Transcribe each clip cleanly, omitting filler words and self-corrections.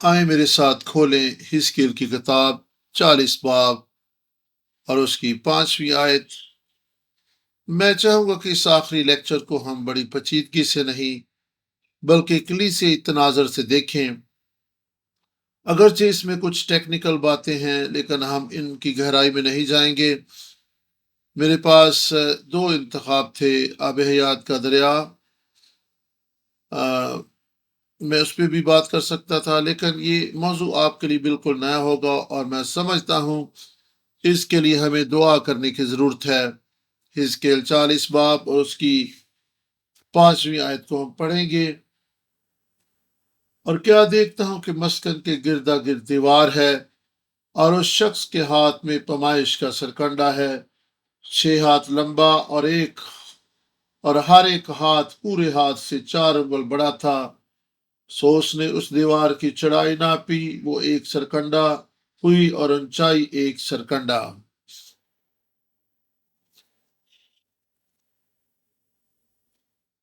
آئیں میرے ساتھ کھولیں حزقیل کی کتاب 40 باب اور اس کی 5ویں آیت۔ میں چاہوں گا کہ اس آخری لیکچر کو ہم بڑی پیچیدگی سے نہیں بلکہ کلیسیائی تناظر سے دیکھیں۔ اگرچہ اس میں کچھ ٹیکنیکل باتیں ہیں لیکن ہم ان کی گہرائی میں نہیں جائیں گے۔ میرے پاس دو انتخاب تھے، آب حیات کا دریا، میں اس پہ بھی بات کر سکتا تھا، لیکن یہ موضوع آپ کے لیے بالکل نیا ہوگا اور میں سمجھتا ہوں اس کے لیے ہمیں دعا کرنے کی ضرورت ہے۔ حزقیل 40 باب اور اس کی 5ویں آیت کو ہم پڑھیں گے۔ اور کیا دیکھتا ہوں کہ مسکن کے گردا گرد دیوار ہے اور اس شخص کے ہاتھ میں پیمائش کا سرکنڈا ہے، 6 ہاتھ لمبا اور ہر ایک ہاتھ پورے ہاتھ سے 4 انگل بڑا تھا۔ سو اس نے اس دیوار کی چڑھائی ناپی، وہ ایک سرکنڈا ہوئی اور اونچائی ایک سرکنڈا۔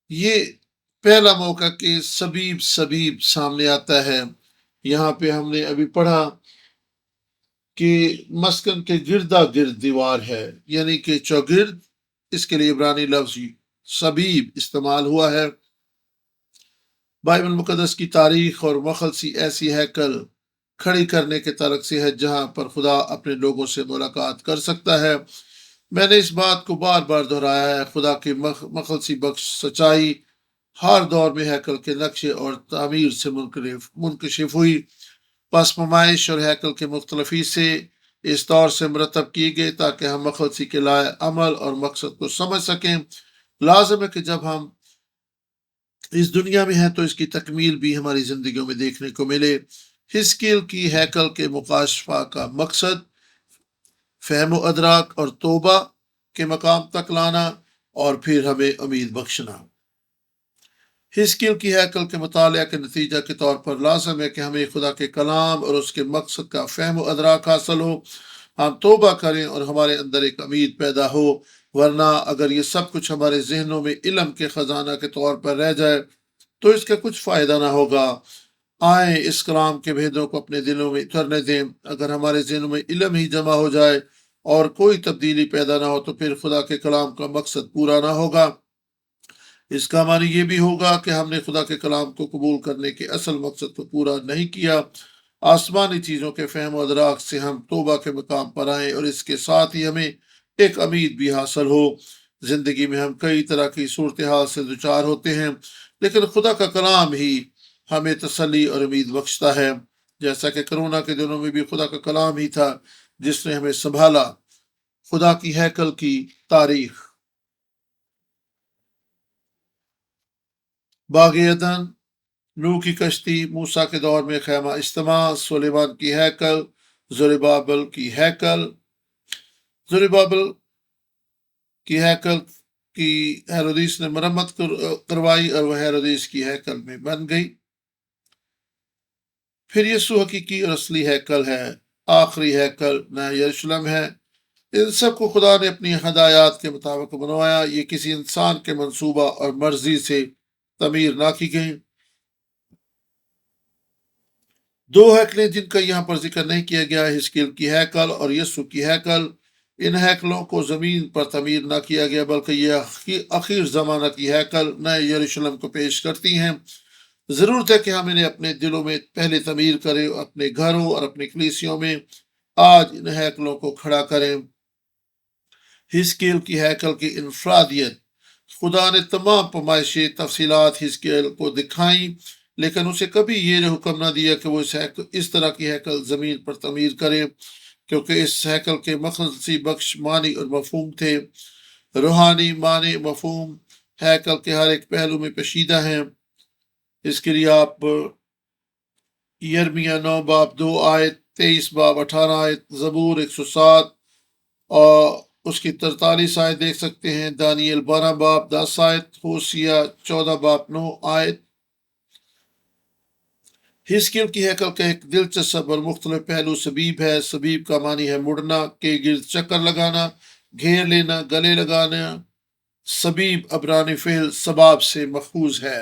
یہ پہلا موقع کہ سبیب سامنے آتا ہے۔ یہاں پہ ہم نے ابھی پڑھا کہ مسکن کے گردا گرد دیوار ہے، یعنی کہ چوگرد، اس کے لیے عبرانی لفظ سبیب استعمال ہوا ہے۔ بائبل مقدس کی تاریخ اور مخلصی ایسی ہیکل کھڑی کرنے کے تعلق سے ہے جہاں پر خدا اپنے لوگوں سے ملاقات کر سکتا ہے۔ میں نے اس بات کو بار بار دہرایا ہے، خدا کی مخلصی بخش سچائی ہر دور میں ہیکل کے نقشے اور تعمیر سے منکشف ہوئی۔ پس پیمائش اور ہیکل کے مختلف حصے اس طور سے مرتب کیے گئے تاکہ ہم مخلصی کے لائے عمل اور مقصد کو سمجھ سکیں۔ لازم ہے کہ جب ہم اس دنیا میں ہیں تو اس کی تکمیل بھی ہماری زندگیوں میں دیکھنے کو ملے۔ حزقیل کی ہیکل کے مکاشفہ کا مقصد فہم و ادراک اور توبہ کے مقام تک لانا اور پھر ہمیں امید بخشنا۔ حزقیل کی ہیکل کے مطالعہ کے نتیجہ کے طور پر لازم ہے کہ ہمیں خدا کے کلام اور اس کے مقصد کا فہم و ادراک حاصل ہو، ہم توبہ کریں اور ہمارے اندر ایک امید پیدا ہو، ورنہ اگر یہ سب کچھ ہمارے ذہنوں میں علم کے خزانہ کے طور پر رہ جائے تو اس کا کچھ فائدہ نہ ہوگا۔ آئیں اس کلام کے بھیدوں کو اپنے دلوں میں اترنے دیں۔ اگر ہمارے ذہنوں میں علم ہی جمع ہو جائے اور کوئی تبدیلی پیدا نہ ہو تو پھر خدا کے کلام کا مقصد پورا نہ ہوگا۔ اس کا معنی یہ بھی ہوگا کہ ہم نے خدا کے کلام کو قبول کرنے کے اصل مقصد کو پورا نہیں کیا۔ آسمانی چیزوں کے فہم و ادراک سے ہم توبہ کے مقام پر آئیں اور اس کے ساتھ ہی ہمیں ایک امید بھی حاصل ہو۔ زندگی میں ہم کئی طرح کی صورتحال سے دوچار ہوتے ہیں، لیکن خدا کا کلام ہی ہمیں تسلی اور امید بخشتا ہے، جیسا کہ کرونا کے دنوں میں بھی خدا کا کلام ہی تھا جس نے ہمیں سنبھالا۔ خدا کی ہیکل کی تاریخ۔ باغ عدن، نوح کی کشتی، موسیٰ کے دور میں خیمہ اجتماع، سلیمان کی ہیکل، زربابل کی ہیکل۔ زربابل کی ہیکل کی ہیرودیس نے مرمت کروائی اور وہ ہیرودیس کی ہیکل میں بن گئی۔ پھر یسوع حقیقی اور اصلی ہیکل ہے، آخری ہیکل نیا یروشلم ہے۔ ان سب کو خدا نے اپنی ہدایات کے مطابق بنوایا، یہ کسی انسان کے منصوبہ اور مرضی سے تعمیر نہ کی گئی۔ دو ہیکلیں جن کا یہاں پر ذکر نہیں کیا گیا، حزقیل کی ہیکل اور یسوع کی ہیکل، ان ہیکلوں کو زمین پر تعمیر نہ کیا گیا بلکہ یہ اخیر زمانہ کی ہیکل نئے یروشلم کو پیش کرتی ہیں۔ ضرورت ہے کہ ہم انہیں اپنے دلوں میں پہلے تعمیر کریں، اپنے گھروں اور اپنی کلیسیوں میں آج ان ہیکلوں کو کھڑا کریں۔ حزقیل کی ہیکل کی انفرادیت۔ خدا نے تمام پیمائشی تفصیلات حزقیل کو دکھائیں، لیکن اسے کبھی یہ حکم نہ دیا کہ وہ اس طرح کی ہیکل زمین پر تعمیر کرے، کیونکہ اس ہیکل کے مخلصی بخش معنی اور مفہوم تھے۔ روحانی معنی مفہوم ہیکل کے ہر ایک پہلو میں پشیدہ ہیں۔ اس کے لیے آپ یرمیہ 9 باب 2 آیت، 23 باب 18 آیت، زبور 107 اور اس کی 43 آیت دیکھ سکتے ہیں، دانیل 12 باب 10 آیت، ہوشیہ 14 باب 9 آیت۔ حزقیل کی ہیکل کا ایک دلچسپ اور مختلف پہلو سبیب ہے۔ سبیب کا معنی ہے مڑنا، کے گرد چکر لگانا، گھیر لینا، گلے لگانا۔ سبیب عبرانی فعل سباب سے ماخوذ ہے۔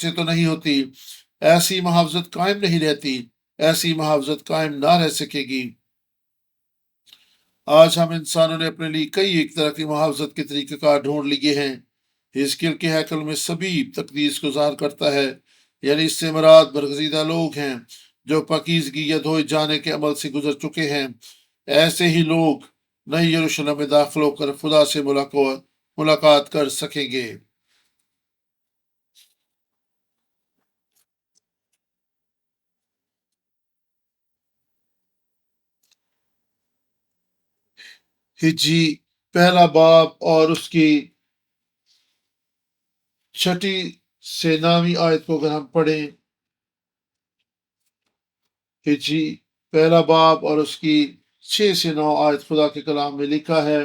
سے تو نہیں ہوتی، ایسی محافظت قائم نہیں رہتی، ایسی محافظت قائم نہ رہ سکے گی۔ آج ہم انسانوں نے اپنے لیے کئی ایک طرح کی محافظت کے طریقہ کار ڈھونڈ لیے ہیں۔ حزقیل کے ہیکل میں سبیب تقدیس کو ظاہر کرتا ہے، یعنی اس سے مراد برگزیدہ لوگ ہیں جو پاکیزگی یا دھوئے جانے کے عمل سے گزر چکے ہیں۔ ایسے ہی لوگ نئی یروشلم میں داخل ہو کر خدا سے ملاقات کر سکیں گے۔ ہجی پہلا باب اور اس کی 6 سے 9 آیت کو اگر ہم پڑھیں، ہجی پہلا باب اور اس کی 6 سے 9 آیت خدا کے کلام میں لکھا ہے،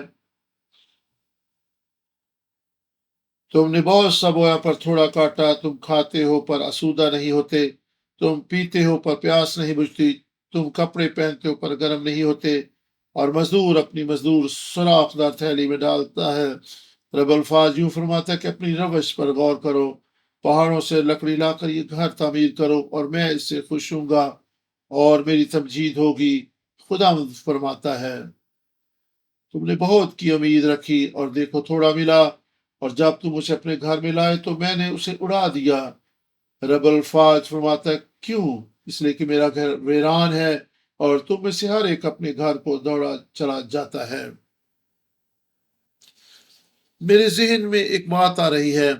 تم نے بہت سا بویا پر تھوڑا کاٹا، تم کھاتے ہو پر آسودہ نہیں ہوتے، تم پیتے ہو پر پیاس نہیں بجھتی، تم کپڑے پہنتے ہو پر گرم نہیں ہوتے، اور مزدور اپنی مزدور سوراخ دار تھیلی میں ڈالتا ہے۔ رب الفاظ یوں فرماتا ہے کہ اپنی روش پر غور کرو، پہاڑوں سے لکڑی لا کر یہ گھر تعمیر کرو اور میں اس سے خوش ہوں گا اور میری تمجید ہوگی۔ خدا فرماتا ہے، تم نے بہت کی امید رکھی اور دیکھو تھوڑا ملا، اور جب تم اسے اپنے گھر میں لائے تو میں نے اسے اڑا دیا۔ رب الفاظ فرماتا ہے، کیوں؟ اس لیے کہ میرا گھر ویران ہے اور تم میں سے ہر ایک اپنے گھر کو دوڑا چلا جاتا ہے۔ میرے ذہن میں ایک بات آ رہی ہے،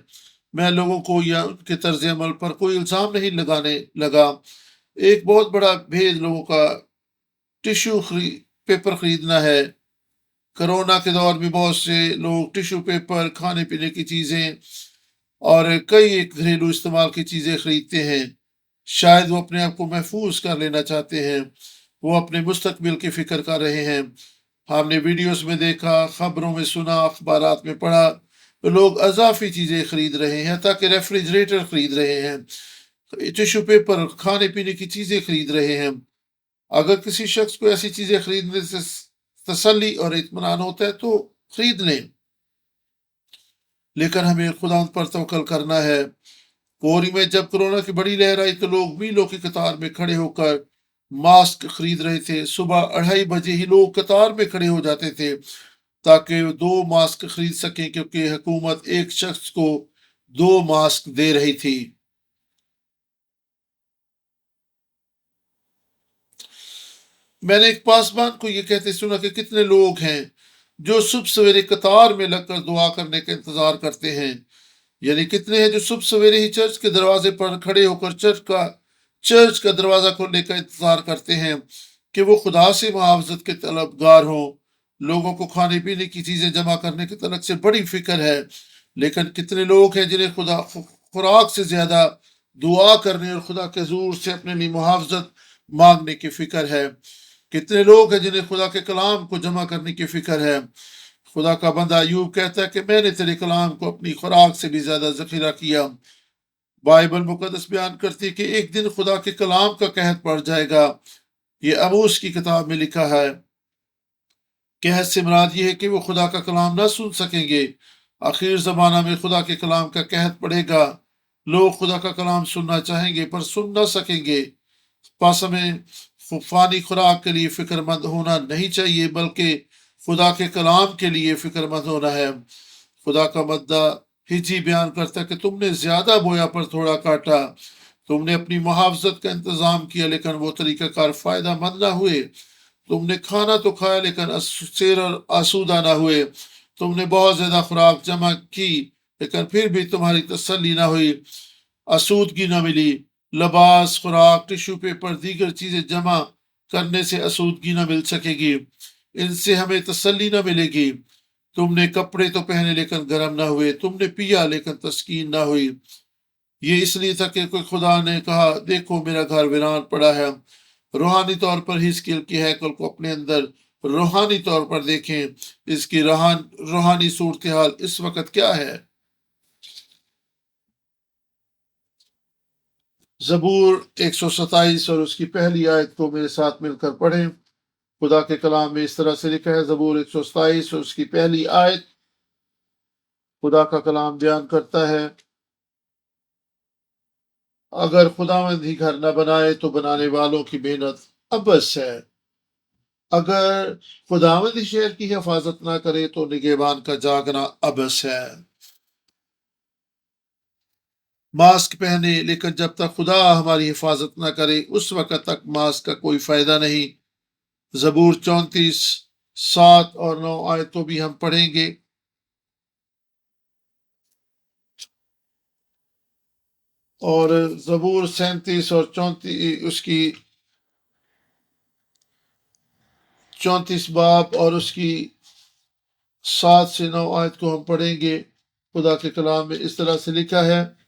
میں لوگوں کو یا ان کے طرز عمل پر کوئی الزام نہیں لگانے لگا۔ ایک بہت بڑا بھید لوگوں کا ٹشو پیپر خریدنا ہے۔ کرونا کے دور میں بہت سے لوگ ٹشو پیپر، کھانے پینے کی چیزیں اور کئی ایک گھریلو استعمال کی چیزیں خریدتے ہیں۔ شاید وہ اپنے آپ کو محفوظ کر لینا چاہتے ہیں، وہ اپنے مستقبل کی فکر کر رہے ہیں۔ ہم نے ویڈیوز میں دیکھا، خبروں میں سنا، اخبارات میں پڑھا، لوگ اضافی چیزیں خرید رہے ہیں، تاکہ ریفریجریٹر خرید رہے ہیں، ٹشو پیپر، کھانے پینے کی چیزیں خرید رہے ہیں۔ اگر کسی شخص کو ایسی چیزیں خریدنے سے تسلی اور اطمینان ہوتا ہے تو خرید لیں، لیکن ہمیں خدا پر توکل کرنا ہے۔ پوری میں جب کورونا کی بڑی لہر آئی تو لوگ میلوں کی قطار میں کھڑے ہو کر ماسک خرید رہے تھے۔ صبح 2:30 بجے ہی لوگ قطار میں کھڑے ہو جاتے تھے تاکہ وہ 2 ماسک خرید سکیں، کیونکہ حکومت ایک شخص کو 2 ماسک دے رہی تھی۔ میں نے ایک پاسبان کو یہ کہتے سنا کہ کتنے لوگ ہیں جو صبح سویرے قطار میں لگ کر دعا کرنے کا انتظار کرتے ہیں، یعنی کتنے ہیں جو صبح سویرے ہی چرچ کے دروازے پر کھڑے ہو کر چرچ کا دروازہ کھولنے کا انتظار کرتے ہیں کہ وہ خدا سے محافظت کے طلبگار ہوں۔ لوگوں کو کھانے پینے کی چیزیں جمع کرنے کے تعلق سے بڑی فکر ہے، لیکن کتنے لوگ ہیں جنہیں خدا خوراک سے زیادہ دعا کرنے اور خدا کے حضور سے اپنے لیے محافظت مانگنے کی فکر ہے۔ کتنے لوگ ہیں جنہیں خدا کے کلام کو جمع کرنے کی فکر ہے۔ خدا کا بندہ ایوب کہتا ہے کہ میں نے تیرے کلام کو اپنی خوراک سے بھی زیادہ ذخیرہ کیا۔ بائبل مقدس بیان کرتی ہے کہ ایک دن خدا کے کلام کا قحط پڑ جائے گا۔ یہ اموس کی کتاب میں لکھا ہے۔ قحط سے مراد یہ ہے کہ وہ خدا کا کلام نہ سن سکیں گے۔ آخر زمانہ میں خدا کے کلام کا قحط پڑے گا۔ لوگ خدا کا کلام سننا چاہیں گے پر سن نہ سکیں گے۔ پس ہمیں فانی خوراک کے لیے فکر مند ہونا نہیں چاہیے، بلکہ خدا کے کلام کے لیے فکر مند ہونا ہے۔ خدا کا بندہ ہجی بیان کرتا ہے کہ تم نے زیادہ بویا پر تھوڑا کاٹا، تم نے اپنی محافظت کا انتظام کیا لیکن وہ طریقہ کار فائدہ مند نہ ہوئے، تم نے کھانا تو کھایا لیکن سیر اور آسودہ نہ ہوئے، تم نے بہت زیادہ خوراک جمع کی لیکن پھر بھی تمہاری تسلی نہ ہوئی، آسودگی نہ ملی۔ لباس، خوراک، ٹشو پیپر، دیگر چیزیں جمع کرنے سے آسودگی نہ مل سکے گی، ان سے ہمیں تسلی نہ ملے گی۔ تم نے کپڑے تو پہنے لیکن گرم نہ ہوئے، تم نے پیا لیکن تسکین نہ ہوئی۔ یہ اس لیے تھا کہ کوئی خدا نے کہا دیکھو میرا گھر ویران پڑا ہے۔ روحانی طور پر حزقیل کی ہیکل کو اپنے اندر روحانی طور پر دیکھیں، اس کی روحانی صورتحال اس وقت کیا ہے۔ زبور 127 اور اس کی پہلی آیت کو میرے ساتھ مل کر پڑھیں۔ خدا کے کلام میں اس طرح سے لکھا ہے، زبور 127 اور اس کی پہلی آیت۔ خدا کا کلام بیان کرتا ہے، اگر خداوند ہی گھر نہ بنائے تو بنانے والوں کی محنت ابس ہے۔ اگر خداوند ہی شہر کی حفاظت نہ کرے تو نگہبان کا جاگنا ابس ہے۔ ماسک پہنے لیکن جب تک خدا ہماری حفاظت نہ کرے اس وقت تک ماسک کا کوئی فائدہ نہیں۔ زبور 34 7 اور 9 آیتوں بھی ہم پڑھیں گے۔ اور زبور 37 اور 34 اس کی 34 باب اور اس کی 7 سے 9 آیت کو ہم پڑھیں گے۔ خدا کے کلام میں اس طرح سے لکھا ہے،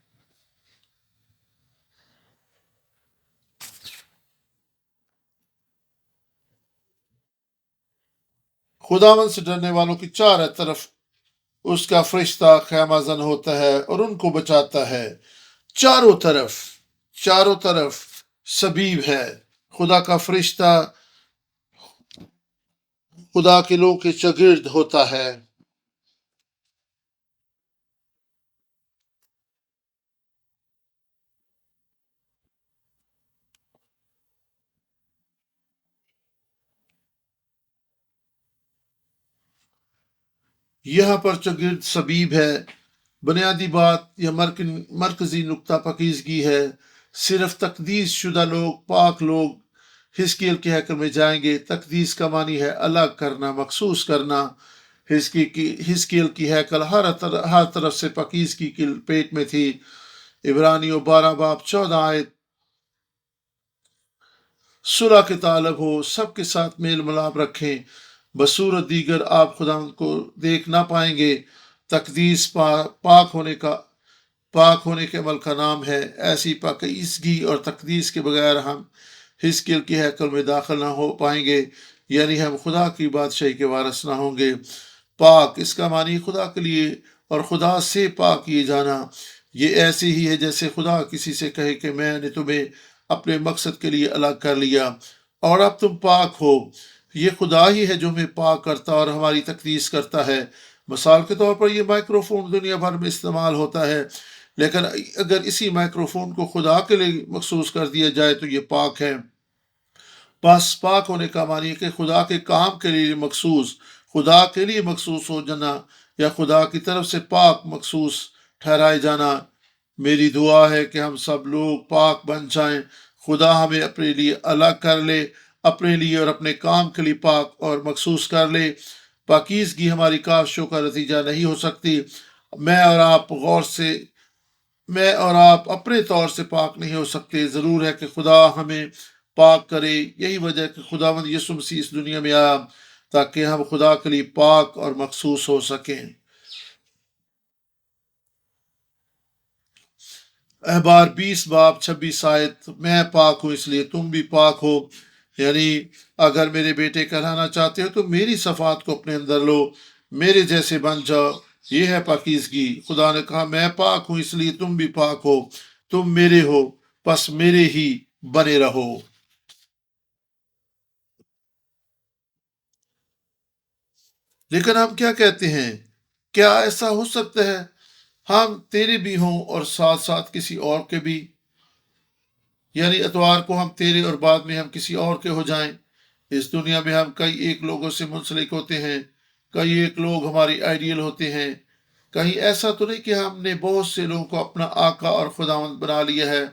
خداوند سے ڈرنے والوں کی چاروں طرف اس کا فرشتہ خیمہ زن ہوتا ہے اور ان کو بچاتا ہے۔ چاروں طرف سبیب ہے۔ خدا کا فرشتہ خدا کے لوگوں کے شاگرد ہوتا ہے۔ یہاں پر شاگرد سبیب ہے۔ بنیادی بات یا مرکزی نقطہ پاکیزگی ہے۔ صرف تقدیس شدہ لوگ، پاک لوگ حزقیل کے ہیکل میں جائیں گے۔ تقدیس کا معنی ہے الگ کرنا، مخصوص کرنا۔ حزقیل کی ہیکل ہر طرف سے پاکیزگی کی پیٹ میں تھی۔ عبرانیوں 12 باب 14 آیت، صلح کے طالب ہو، سب کے ساتھ میل ملاپ رکھیں، بصورت دیگر آپ خدا کو دیکھ نہ پائیں گے۔ تقدیس پاک ہونے کے عمل کا نام ہے۔ ایسی پاکیزگی اور تقدیس کے بغیر ہم حزقیل کی ہیکل میں داخل نہ ہو پائیں گے، یعنی ہم خدا کی بادشاہی کے وارث نہ ہوں گے۔ پاک، اس کا معنی خدا کے لیے اور خدا سے پاک کیے جانا۔ یہ ایسے ہی ہے جیسے خدا کسی سے کہے کہ میں نے تمہیں اپنے مقصد کے لیے الگ کر لیا اور اب تم پاک ہو۔ یہ خدا ہی ہے جو ہمیں پاک کرتا اور ہماری تقدیس کرتا ہے۔ مثال کے طور پر یہ مائکروفون دنیا بھر میں استعمال ہوتا ہے، لیکن اگر اسی مائکروفون کو خدا کے لیے مخصوص کر دیا جائے تو یہ پاک ہے۔ بس پاک ہونے کا معنی ہے کہ خدا کے کام کے لیے خدا کے لیے مخصوص ہو جانا یا خدا کی طرف سے پاک مخصوص ٹھہرائے جانا۔ میری دعا ہے کہ ہم سب لوگ پاک بن جائیں۔ خدا ہمیں اپنے لیے الگ کر لے، اپنے لیے اور اپنے کام کے لیے پاک اور مخصوص کر لے۔ پاکیزگی ہماری کاوشوں کا نتیجہ نہیں ہو سکتی۔ میں اور آپ اپنے طور سے پاک نہیں ہو سکتے۔ ضرور ہے کہ خدا ہمیں پاک کرے۔ یہی وجہ ہے کہ خداوند یسوع مسیح اس دنیا میں آیا تاکہ ہم خدا کے لیے پاک اور مخصوص ہو سکیں۔ احبار 20 باب 26 آیت، میں پاک ہوں اس لیے تم بھی پاک ہو۔ یعنی اگر میرے بیٹے کہلانا چاہتے ہو تو میری صفات کو اپنے اندر لو، میرے جیسے بن جاؤ۔ یہ ہے پاکیزگی۔ خدا نے کہا میں پاک ہوں اس لیے تم بھی پاک ہو، تم میرے ہو، بس میرے ہی بنے رہو۔ لیکن ہم کیا کہتے ہیں؟ کیا ایسا ہو سکتا ہے ہم تیرے بھی ہوں اور ساتھ ساتھ کسی اور کے بھی؟ یعنی اتوار کو ہم تیرے اور بعد میں ہم کسی اور کے ہو جائیں۔ اس دنیا میں ہم کئی ایک لوگوں سے منسلک ہوتے ہیں، کئی ایک لوگ ہماری آئیڈیل ہوتے ہیں۔ کہیں ایسا تو نہیں کہ ہم نے بہت سے لوگوں کو اپنا آقا اور خداوند بنا لیا ہے؟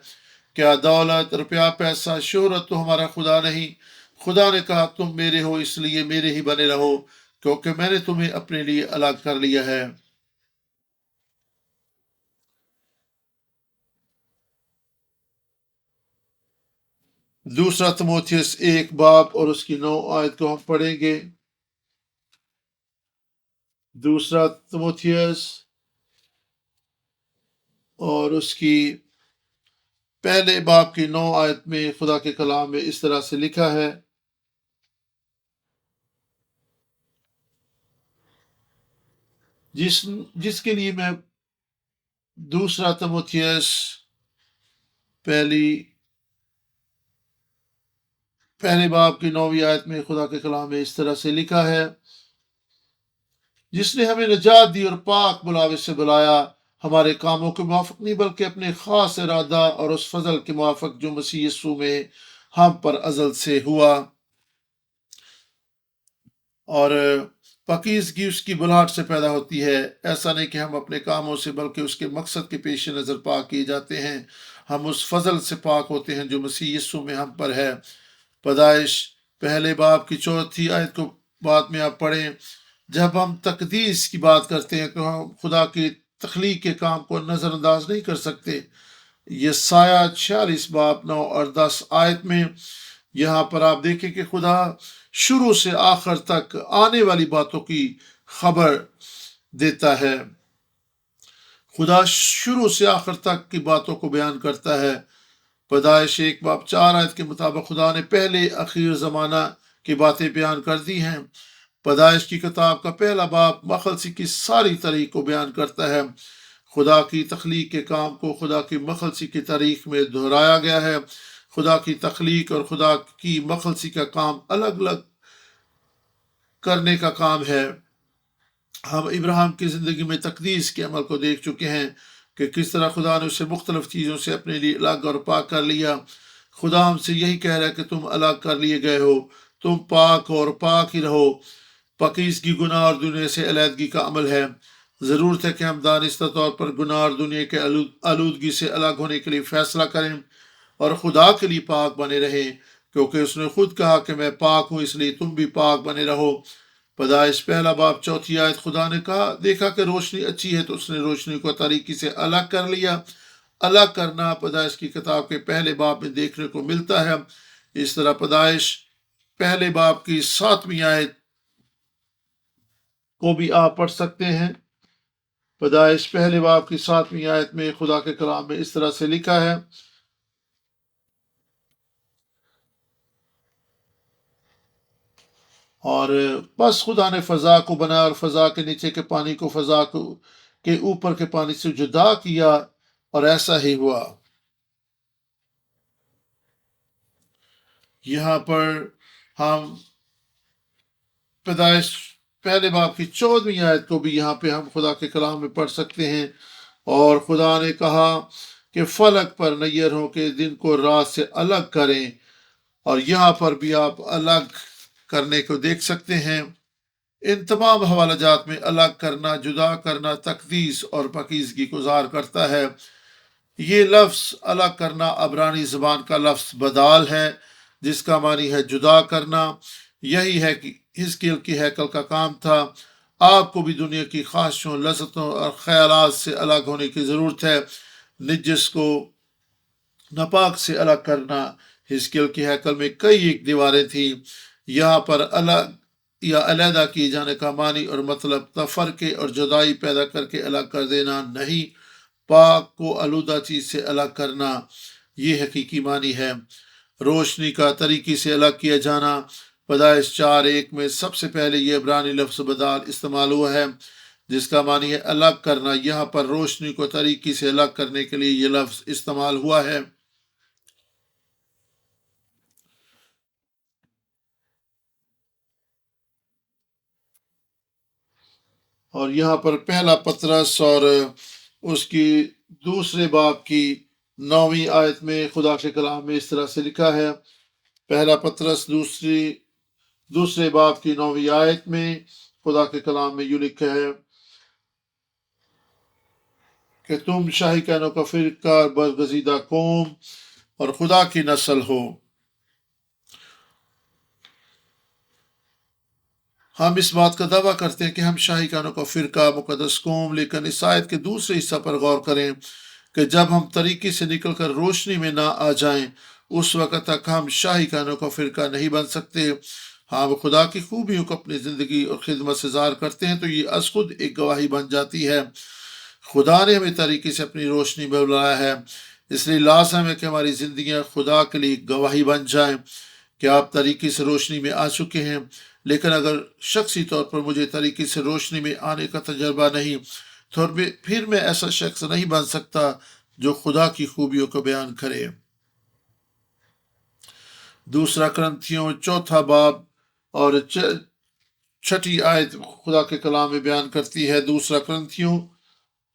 کیا دولت، روپیہ، پیسہ، شہرت تو ہمارا خدا نہیں؟ خدا نے کہا تم میرے ہو اس لیے میرے ہی بنے رہو، کیونکہ میں نے تمہیں اپنے لیے الگ کر لیا ہے۔ دوسرا تموتھیوس 1 باب اور اس کی 9 آیت کو ہم پڑھیں گے۔ دوسرا تموتھیوس اور اس کی پہلے باب کی 9 آیت میں خدا کے کلام میں اس طرح سے لکھا ہے، جس کے لیے میں دوسرا تموتھیوس پہلے باب کی 9ویں آیت میں خدا کے کلام میں اس طرح سے لکھا ہے، جس نے ہمیں نجات دی اور پاک بلاوے سے بلایا، ہمارے کاموں کے موافق نہیں بلکہ اپنے خاص ارادہ اور اس فضل کے موافق جو مسیح یسوع میں ہم پر ازل سے ہوا، اور پاکیزگی اس کی بلاہٹ سے پیدا ہوتی ہے۔ ایسا نہیں کہ ہم اپنے کاموں سے بلکہ اس کے مقصد کے پیش نظر پاک کیے جاتے ہیں۔ ہم اس فضل سے پاک ہوتے ہیں جو مسیح یسوع میں ہم پر ہے۔ پیدائش پہلے باب کی 4 آیت کو بعد میں آپ پڑھیں۔ جب ہم تقدیس کی بات کرتے ہیں تو ہم خدا کی تخلیق کے کام کو نظر انداز نہیں کر سکتے۔ یہ سایہ 46 باب 9 اور 10 آیت میں یہاں پر آپ دیکھیں کہ خدا شروع سے آخر تک آنے والی باتوں کی خبر دیتا ہے۔ خدا شروع سے آخر تک کی باتوں کو بیان کرتا ہے۔ پیدائش 1 باب 4 آیت کے مطابق خدا نے پہلے اخیر زمانہ کی باتیں بیان کر دی ہیں۔ پیدائش کی کتاب کا پہلا باب مخلصی کی ساری تاریخ کو بیان کرتا ہے۔ خدا کی تخلیق کے کام کو خدا کی مخلصی کی تاریخ میں دہرایا گیا ہے۔ خدا کی تخلیق اور خدا کی مخلصی کا کام الگ الگ کرنے کا کام ہے۔ ہم ابراہیم کی زندگی میں تقدیس کے عمل کو دیکھ چکے ہیں کہ کس طرح خدا نے اسے مختلف چیزوں سے اپنے لیے الگ اور پاک کر لیا۔ خدا ہم سے یہی کہہ رہا ہے کہ تم الگ کر لیے گئے ہو، تم پاک ہو اور پاک ہی رہو۔ پاکیزگی گناہ اور دنیا سے علیحدگی کا عمل ہے۔ ضرورت ہے کہ ہم دانستہ طور پر گناہ اور دنیا کے آلودگی سے الگ ہونے کے لیے فیصلہ کریں اور خدا کے لیے پاک بنے رہیں، کیونکہ اس نے خود کہا کہ میں پاک ہوں، اس لیے تم بھی پاک بنے رہو۔ پیدائش پہلا باب 4 آیت، خدا نے کہا دیکھا کہ روشنی اچھی ہے تو اس نے روشنی کو تاریکی سے الگ کر لیا۔ الگ کرنا پیدائش کی کتاب کے پہلے باب میں دیکھنے کو ملتا ہے۔ اس طرح پیدائش پہلے باب کی 7 آیت کو بھی آپ پڑھ سکتے ہیں۔ پیدائش پہلے باب کی 7 آیت میں خدا کے کلام میں اس طرح سے لکھا ہے، اور بس خدا نے فضا کو بنایا اور فضا کے نیچے کے پانی کو فضا کے اوپر کے پانی سے جدا کیا، اور ایسا ہی ہوا۔ یہاں پر ہم پیدائش پہلے باب کی 14 آیت کو بھی یہاں پہ ہم خدا کے کلام میں پڑھ سکتے ہیں، اور خدا نے کہا کہ فلک پر نیر ہو کے دن کو رات سے الگ کریں، اور یہاں پر بھی آپ الگ کرنے کو دیکھ سکتے ہیں۔ ان تمام حوالہ جات میں الگ کرنا، جدا کرنا، تقدیس اور پاکیزگی کو ظاہر کرتا ہے۔ یہ لفظ الگ کرنا عبرانی زبان کا لفظ بدال ہے، جس کا معنی ہے جدا کرنا۔ یہی ہے کہ حزقیل کی ہیکل کا کام تھا۔ آپ کو بھی دنیا کی خواہشوں، لذتوں اور خیالات سے الگ ہونے کی ضرورت ہے۔ نجس کو ناپاک سے الگ کرنا۔ حزقیل کی ہیکل میں کئی ایک دیواریں تھیں۔ یہاں پر الگ یا علیحدہ کیے جانے کا معنی اور مطلب تفرقے اور جدائی پیدا کر کے الگ کر دینا نہیں، پاک کو آلودہ چیز سے الگ کرنا، یہ حقیقی معنی ہے۔ روشنی کا طریقے سے الگ کیا جانا، پیدائش 4:1 میں سب سے پہلے یہ عبرانی لفظ بدال استعمال ہوا ہے، جس کا معنی ہے الگ کرنا۔ یہاں پر روشنی کو طریقے سے الگ کرنے کے لیے یہ لفظ استعمال ہوا ہے۔ اور یہاں پر پہلا پطرس اور اس کی دوسرے باب کی 9 آیت میں خدا کے کلام میں اس طرح سے لکھا ہے۔ پہلا پطرس دوسرے باب کی 9 آیت میں خدا کے کلام میں یوں لکھا ہے کہ تم شاہی کہنوں کا فرقہ، برگزیدہ قوم اور خدا کی نسل ہو۔ ہم اس بات کا دعویٰ کرتے ہیں کہ ہم شاہی کانوں کا فرقہ، مقدس قوم، لیکن اس آیت کے دوسرے حصہ پر غور کریں کہ جب ہم طریقے سے نکل کر روشنی میں نہ آ جائیں، اس وقت تک ہم شاہی کانوں کا فرقہ نہیں بن سکتے۔ ہم خدا کی خوبیوں کو اپنی زندگی اور خدمت سے ظاہر کرتے ہیں تو یہ از خود ایک گواہی بن جاتی ہے۔ خدا نے ہمیں طریقے سے اپنی روشنی میں بلایا ہے، اس لیے لازم ہے کہ ہماری زندگیاں خدا کے لیے گواہی بن جائیں کہ آپ طریقے سے روشنی میں آ چکے ہیں۔ لیکن اگر شخصی طور پر مجھے طریقے سے روشنی میں آنے کا تجربہ نہیں، تو پھر میں ایسا شخص نہیں بن سکتا جو خدا کی خوبیوں کو بیان کرے۔ دوسرا کرنتھیوں 4 باب اور 6 آیت خدا کے کلام میں بیان کرتی ہے۔ دوسرا کرنتھیوں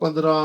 15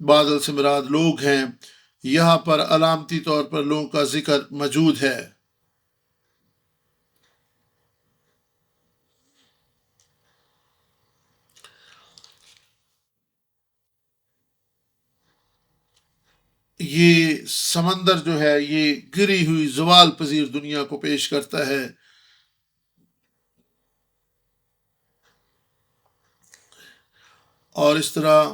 بادل سے مراد لوگ ہیں، یہاں پر علامتی طور پر لوگوں کا ذکر موجود ہے۔ یہ سمندر جو ہے یہ گری ہوئی زوال پذیر دنیا کو پیش کرتا ہے۔ اور اس طرح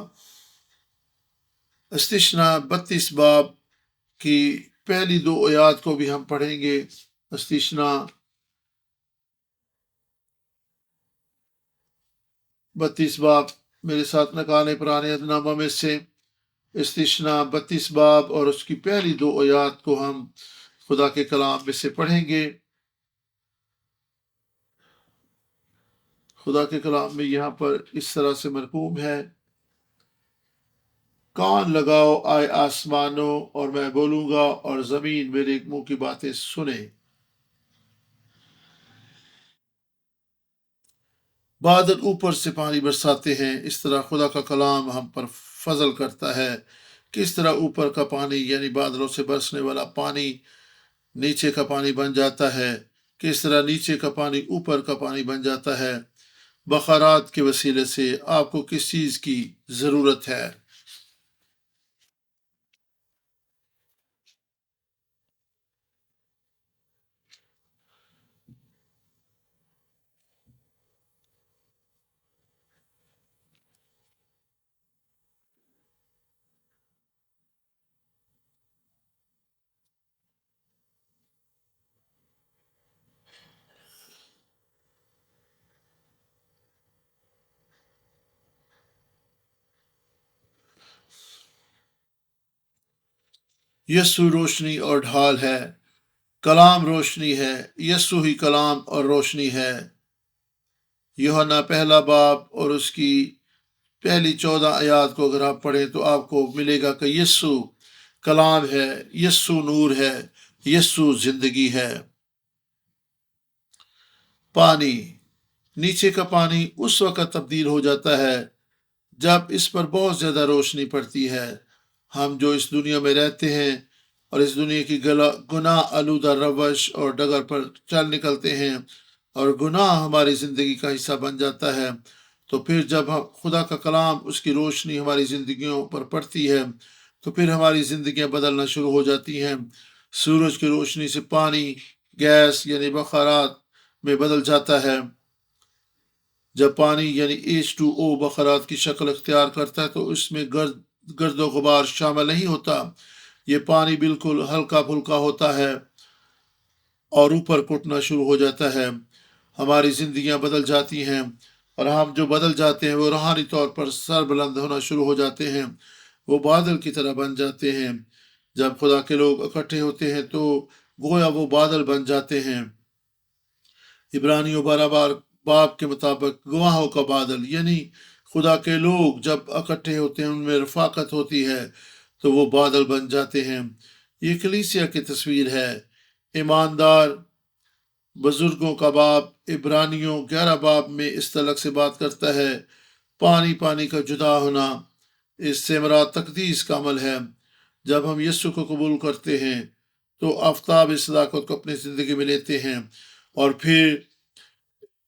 استثنا 32 باب کی پہلی 2 آیات کو بھی ہم پڑھیں گے۔ استثنا 32 باب میرے ساتھ نکالے پرانے عہد نامہ میں سے، استثنا 32 باب اور اس کی پہلی 2 آیات کو ہم خدا کے کلام میں سے پڑھیں گے۔ خدا کے کلام میں یہاں پر اس طرح سے مرقوم ہے، کان لگاؤ آئے آسمانوں اور میں بولوں گا، اور زمین میرے منہ کی باتیں سنے۔ بادل اوپر سے پانی برساتے ہیں، اس طرح خدا کا کلام ہم پر فضل کرتا ہے۔ کس طرح اوپر کا پانی یعنی بادلوں سے برسنے والا پانی نیچے کا پانی بن جاتا ہے، کس طرح نیچے کا پانی اوپر کا پانی بن جاتا ہے۔ بخارات کے وسیلے سے آپ کو کس چیز کی ضرورت ہے؟ یسوع روشنی اور ڈھال ہے، کلام روشنی ہے، یسوع ہی کلام اور روشنی ہے۔ یوحنا پہلا باب اور اس کی پہلی 14 آیات کو اگر آپ پڑھیں تو آپ کو ملے گا کہ یسوع کلام ہے، یسوع نور ہے، یسوع زندگی ہے۔ پانی، نیچے کا پانی اس وقت تبدیل ہو جاتا ہے جب اس پر بہت زیادہ روشنی پڑتی ہے۔ ہم جو اس دنیا میں رہتے ہیں اور اس دنیا کی گناہ آلودہ روش اور ڈگر پر چل نکلتے ہیں اور گناہ ہماری زندگی کا حصہ بن جاتا ہے، تو پھر جب خدا کا کلام اس کی روشنی ہماری زندگیوں پر پڑتی ہے تو پھر ہماری زندگیاں بدلنا شروع ہو جاتی ہیں۔ سورج کی روشنی سے پانی گیس یعنی بخارات میں بدل جاتا ہے۔ جب پانی یعنی H2O بخارات کی شکل اختیار کرتا ہے تو اس میں گرد و غبار شامل نہیں ہوتا، یہ پانی بالکل ہلکا پھلکا ہوتا ہے اور اوپر اٹھنا شروع ہو جاتا ہے۔ ہماری زندگیاں بدل جاتی ہیں اور ہم جو بدل جاتے ہیں وہ روحانی طور پر سر بلند ہونا شروع ہو جاتے ہیں، وہ بادل کی طرح بن جاتے ہیں۔ جب خدا کے لوگ اکٹھے ہوتے ہیں تو گویا وہ بادل بن جاتے ہیں۔ عبرانیوں 12 باب کے مطابق گواہوں کا بادل یعنی خدا کے لوگ جب اکٹھے ہوتے ہیں ان میں رفاقت ہوتی ہے تو وہ بادل بن جاتے ہیں۔ یہ کلیسیا کی تصویر ہے۔ ایماندار بزرگوں کا باب عبرانیوں 11 باب میں اس طلق سے بات کرتا ہے، پانی کا جدا ہونا، اس سے مراد تقدیس کا عمل ہے۔ جب ہم یسوع کو قبول کرتے ہیں تو آفتاب صداقت کو اپنی زندگی میں لیتے ہیں، اور پھر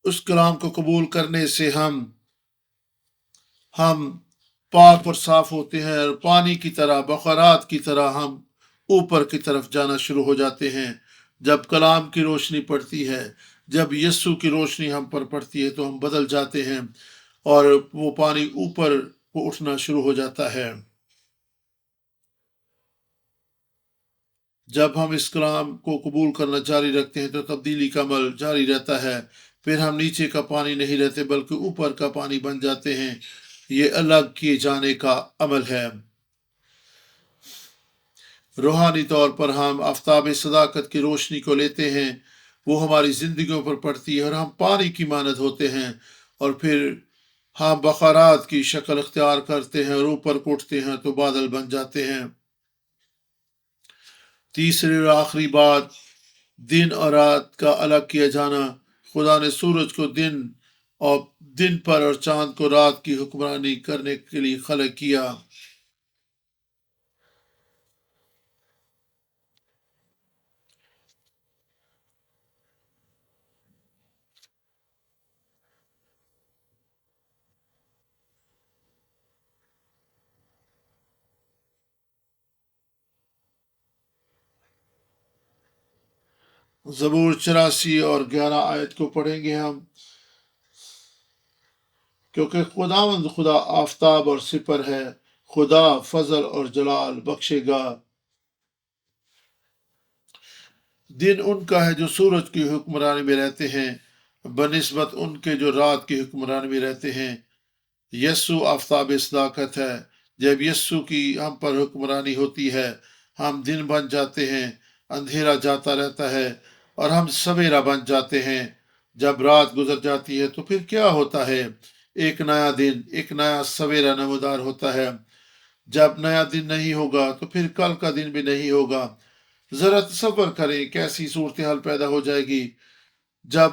اس کلام کو قبول کرنے سے ہم پاک اور صاف ہوتے ہیں، اور پانی کی طرح بخارات کی طرح ہم اوپر کی طرف جانا شروع ہو جاتے ہیں۔ جب کلام کی روشنی پڑتی ہے، جب یسوع کی روشنی ہم پر پڑتی ہے تو ہم بدل جاتے ہیں اور وہ پانی اوپر کو اٹھنا شروع ہو جاتا ہے۔ جب ہم اس کلام کو قبول کرنا جاری رکھتے ہیں تو تبدیلی کا عمل جاری رہتا ہے، پھر ہم نیچے کا پانی نہیں رہتے بلکہ اوپر کا پانی بن جاتے ہیں۔ یہ الگ کیے جانے کا عمل ہے۔ روحانی طور پر ہم آفتاب صداقت کی روشنی کو لیتے ہیں، وہ ہماری زندگیوں پر پڑتی ہے اور ہم پانی کی مانند ہوتے ہیں، اور پھر ہم بخارات کی شکل اختیار کرتے ہیں اور اوپر اٹھتے ہیں تو بادل بن جاتے ہیں۔ تیسری اور آخری بات، دن اور رات کا الگ کیا جانا۔ خدا نے سورج کو دن پر اور چاند کو رات کی حکمرانی کرنے کے لیے خلق کیا۔ زبور 84 اور 11 آیت کو پڑھیں گے ہم. کیونکہ خداوند خدا آفتاب اور سپر ہے، خدا فضل اور جلال بخشے گا. دن ان کا ہے جو سورج کی حکمرانی میں رہتے ہیں بنسبت ان کے جو رات کی حکمرانی میں رہتے ہیں. یسوع آفتاب صداقت ہے. جب یسوع کی ہم پر حکمرانی ہوتی ہے ہم دن بن جاتے ہیں، اندھیرا جاتا رہتا ہے اور ہم سویرا بن جاتے ہیں. جب رات گزر جاتی ہے تو پھر کیا ہوتا ہے؟ ایک نیا دن، ایک نیا سویرا نمودار ہوتا ہے. جب نیا دن نہیں ہوگا تو پھر کل کا دن بھی نہیں ہوگا. ذرا تصور کریں کیسی صورتحال پیدا ہو جائے گی جب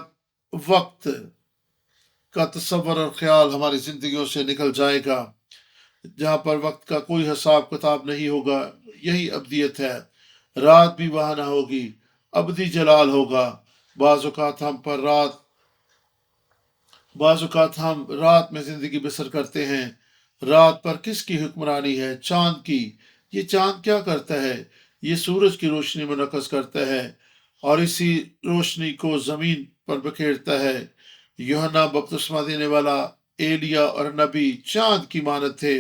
وقت کا تصور اور خیال ہماری زندگیوں سے نکل جائے گا، جہاں پر وقت کا کوئی حساب کتاب نہیں ہوگا. یہی ابدیت ہے. رات بھی وہاں نہ ہوگی، ابدی جلال ہوگا. بعض اوقات ہم رات میں زندگی بسر کرتے ہیں. رات پر کس کی حکمرانی ہے؟ چاند کی. یہ چاند کیا کرتا ہے؟ یہ سورج کی روشنی منعکس کرتا ہے اور اسی روشنی کو زمین پر بکھیرتا ہے. یوحنا بپتسمہ دینے والا، ایلیا اور نبی چاند کی مانند تھے.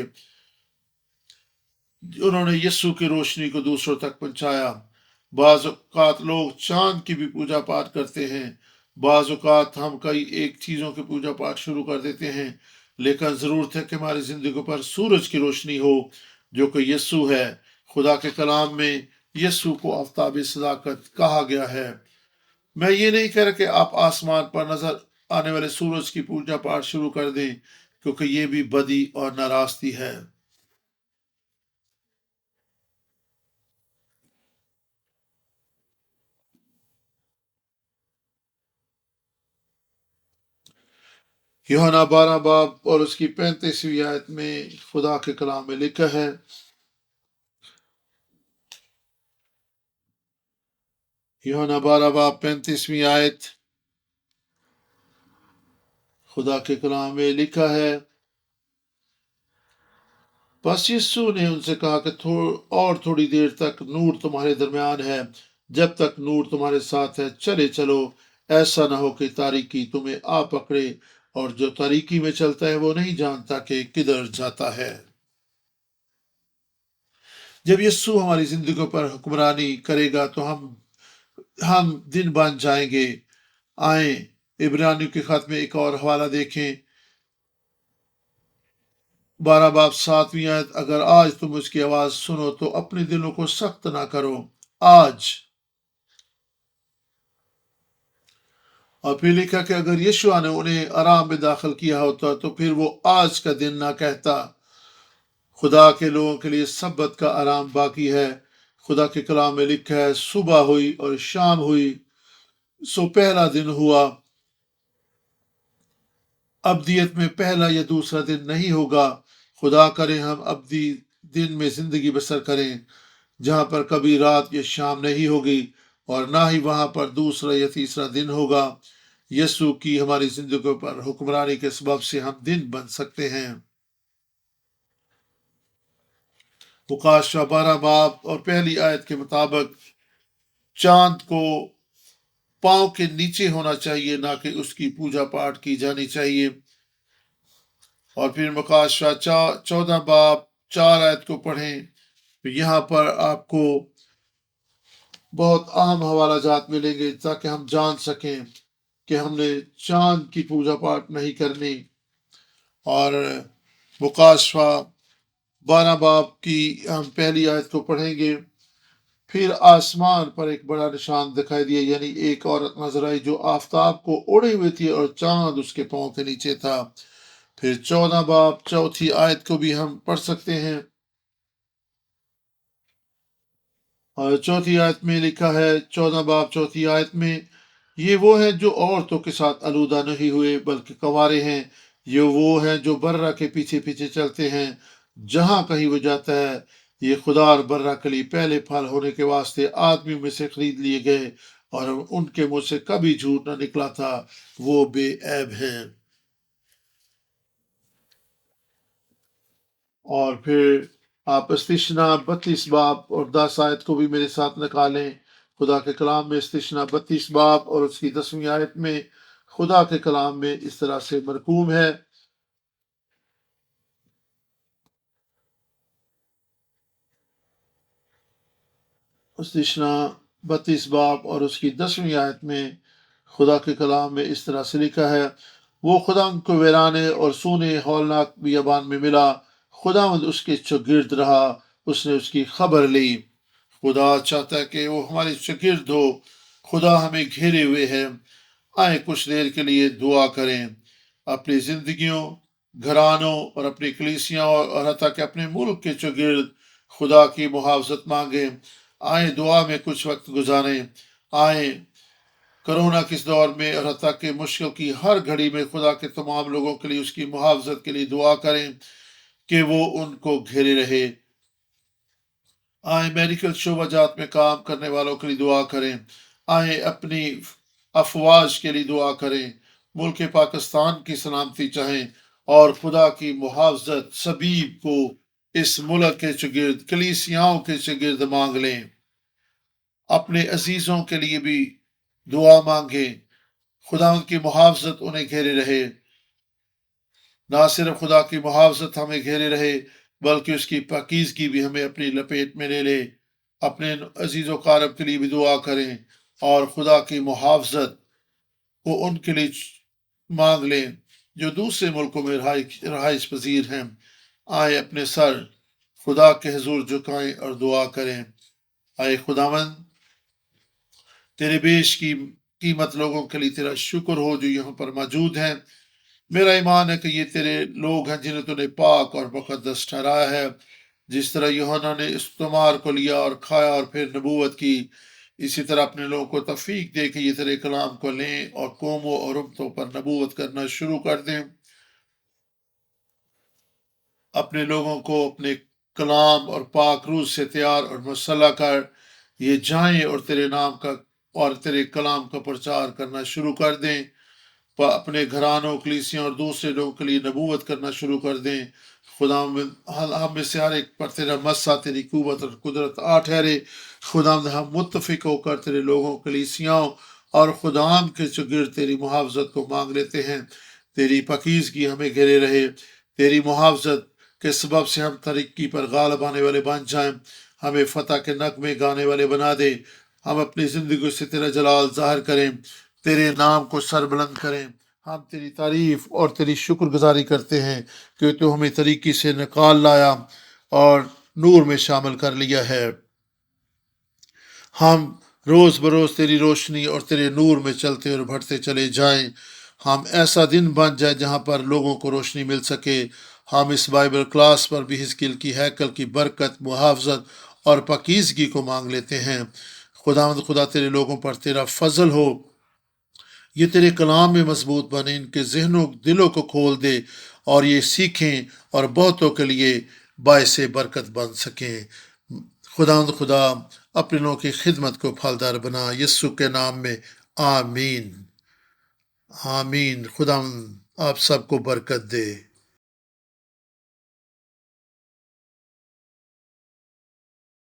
انہوں نے یسوع کی روشنی کو دوسروں تک پہنچایا. بعض اوقات لوگ چاند کی بھی پوجا پاٹ کرتے ہیں. بعض اوقات ہم کئی ایک چیزوں کی پوجا پاٹ شروع کر دیتے ہیں، لیکن ضرورت ہے کہ ہماری زندگی پر سورج کی روشنی ہو جو کہ یسوع ہے. خدا کے کلام میں یسوع کو آفتاب صداقت کہا گیا ہے. میں یہ نہیں کہہ رہا کہ آپ آسمان پر نظر آنے والے سورج کی پوجا پاٹ شروع کر دیں، کیونکہ یہ بھی بدی اور ناراستی ہے. یوحنا 12 باب اور اس کی 35ویں آیت میں خدا کے کلام میں لکھا ہے. یوحنا 12 باب 35ویں آیت خدا کے کلام میں لکھا ہے. بس یسوع نے ان سے کہا کہ اور تھوڑی دیر تک نور تمہارے درمیان ہے. جب تک نور تمہارے ساتھ ہے چلے چلو، ایسا نہ ہو کہ تاریکی تمہیں آ پکڑے، اور جو تاریکی میں چلتا ہے وہ نہیں جانتا کہ کدھر جاتا ہے. جب یسوع ہماری زندگیوں پر حکمرانی کرے گا تو ہم دن بن جائیں گے. آئیں عبرانیوں کے خط میں ایک اور حوالہ دیکھیں. 12 باب 7ویں آیت. اگر آج تم اس کی آواز سنو تو اپنے دلوں کو سخت نہ کرو. آج. اور پھر لکھا کہ اگر یشوع نے انہیں آرام میں داخل کیا ہوتا تو پھر وہ آج کا دن نہ کہتا. خدا کے لوگوں کے لیے سبت کا آرام باقی ہے. خدا کے کلام میں لکھا ہے صبح ہوئی اور شام ہوئی سو پہلا دن ہوا. ابدیت میں پہلا یا دوسرا دن نہیں ہوگا. خدا کرے ہم ابدی دن میں زندگی بسر کریں جہاں پر کبھی رات یا شام نہیں ہوگی اور نہ ہی وہاں پر دوسرا یا تیسرا دن ہوگا. یسوع کی ہماری زندگیوں پر حکمرانی کے سبب سے ہم دن بن سکتے ہیں. مکاشفہ 12 باب اور پہلی آیت کے مطابق چاند کو پاؤں کے نیچے ہونا چاہیے، نہ کہ اس کی پوجا پاٹ کی جانی چاہیے. اور پھر مکاشفہ 14 باب 4 آیت کو پڑھیں. یہاں پر آپ کو بہت اہم حوالہ جات ملیں گے تاکہ ہم جان سکیں کہ ہم نے چاند کی پوجا پاٹ نہیں کرنی. اور مکاشفہ 12 باب کی ہم پہلی آیت کو پڑھیں گے. پھر آسمان پر ایک بڑا نشان دکھائی دیا، یعنی ایک عورت نظر آئی جو آفتاب کو اوڑھے ہوئے تھی اور چاند اس کے پاؤں کے نیچے تھا. پھر 14 باب 4 آیت کو بھی ہم پڑھ سکتے ہیں. اور 4 آیت میں لکھا ہے، 14 باب 4 آیت میں، یہ وہ ہیں جو عورتوں کے ساتھ آلودہ نہیں ہوئے بلکہ کنوارے ہیں. یہ وہ ہیں جو برہ کے پیچھے پیچھے چلتے ہیں جہاں کہیں وہ جاتا ہے. یہ خدا اور برہ کے لیے پہلے پھل ہونے کے واسطے آدمیوں میں سے خرید لیے گئے اور ان کے منہ سے کبھی جھوٹ نہ نکلا تھا. وہ بے عیب ہیں. اور پھر آپ استثنا 32 باب اور 10 آیت کو بھی میرے ساتھ نکالیں. خدا کے کلام میں استثنا 32 باب اور اس کی 10ویں آیت میں خدا کے کلام میں اس طرح سے مرقوم ہے، استثنا 32 باب اور اس کی 10ویں آیت میں خدا کے کلام میں اس طرح سے لکھا ہے، وہ خداوند کو ویرانے اور سونے ہولناک بیابان میں ملا، خداوند اس کے چگرد رہا، اس نے اس کی خبر لی۔ خدا چاہتا ہے کہ وہ ہمارے شاگرد ہو، خدا ہمیں گھیرے ہوئے ہے۔ آئیں کچھ دیر کے لیے دعا کریں، اپنی زندگیوں، گھرانوں اور اپنی کلیسیاں اور حتیٰ کہ اپنے ملک کے شاگرد خدا کی محافظت مانگیں۔ آئیں دعا میں کچھ وقت گزاریں، آئیں کرونا کے اس دور میں اور حتیٰ کہ مشکل کی ہر گھڑی میں خدا کے تمام لوگوں کے لیے اس کی محافظت کے لیے دعا کریں کہ وہ ان کو گھیرے رہے۔ آئیں میڈیکل شعبہ جات میں کام کرنے والوں کے لیے دعا کریں، آئیں اپنی افواج کے لیے دعا کریں، ملک پاکستان کی سلامتی چاہیں اور خدا کی محافظت سبیب کو اس ملک کے شاگرد، کلیسیاؤں کے شاگرد مانگ لیں۔ اپنے عزیزوں کے لیے بھی دعا مانگیں، خدا ان کی محافظت انہیں گھیرے رہے۔ نہ صرف خدا کی محافظت ہمیں گھیرے رہے بلکہ اس کی پاکیزگی بھی ہمیں اپنی لپیٹ میں لے لے۔ اپنے عزیز و قارب کے لیے بھی دعا کریں اور خدا کی محافظت کو ان کے لیے مانگ لیں جو دوسرے ملکوں میں رہائش پذیر ہیں۔ آئے اپنے سر خدا کے حضور جھکائیں اور دعا کریں۔ آئے خداوند، تیرے بیش کی قیمت لوگوں کے لیے تیرا شکر ہو جو یہاں پر موجود ہیں۔ میرا ایمان ہے کہ یہ تیرے لوگ ہیں جنہیں تو نے پاک اور مقدس ٹھہرایا ہے۔ جس طرح یوحنا نے اس تمار کو لیا اور کھایا اور پھر نبوت کی، اسی طرح اپنے لوگوں کو توفیق دے کہ یہ تیرے کلام کو لیں اور قوموں اور امتوں پر نبوت کرنا شروع کر دیں۔ اپنے لوگوں کو اپنے کلام اور پاک روح سے تیار اور مسلح کر یہ جائیں اور تیرے نام کا اور تیرے کلام کا پرچار کرنا شروع کر دیں، اپنے گھرانوں، کلیسیوں اور دوسرے لوگوں کے لیے نبوت کرنا شروع کر دیں۔ خدا ہم میں سے ہر ایک پر تیرا مسا، تیری قوت اور قدرت ٹھہرے۔ خدا ہم متفق ہو کر تیرے لوگوں، کلیسیاؤں اور خدام کے شاگرد تیری محافظت کو مانگ لیتے ہیں۔ تیری پاکیزگی ہمیں گھیرے رہے، تیری محافظت کے سبب سے ہم ترقی پر غالب آنے والے بن جائیں، ہمیں فتح کے نغمے گانے والے بنا دے، ہم اپنی زندگی سے تیرا جلال ظاہر کریں، تیرے نام کو سر بلند کریں۔ ہم تیری تعریف اور تیری شکر گزاری کرتے ہیں کہ تو ہمیں طریقے سے نکال لایا اور نور میں شامل کر لیا ہے۔ ہم روز بروز تیری روشنی اور تیرے نور میں چلتے اور بڑھتے چلے جائیں۔ ہم ایسا دن بن جائے جہاں پر لوگوں کو روشنی مل سکے۔ ہم اس بائبل کلاس پر بھی حزقیل کی ہیکل کی برکت، محافظت اور پاکیزگی کو مانگ لیتے ہیں۔ خدا تیرے لوگوں پر تیرا فضل ہو، یہ تیرے کلام میں مضبوط بنے، ان کے ذہنوں دلوں کو کھول دے اور یہ سیکھیں اور بہتوں کے لیے باعث برکت بن سکیں۔ خدا اپنے لوگوں کی خدمت کو پھلدار بنا، یسوع کے نام میں آمین آمین۔ خدا آپ سب کو برکت دے۔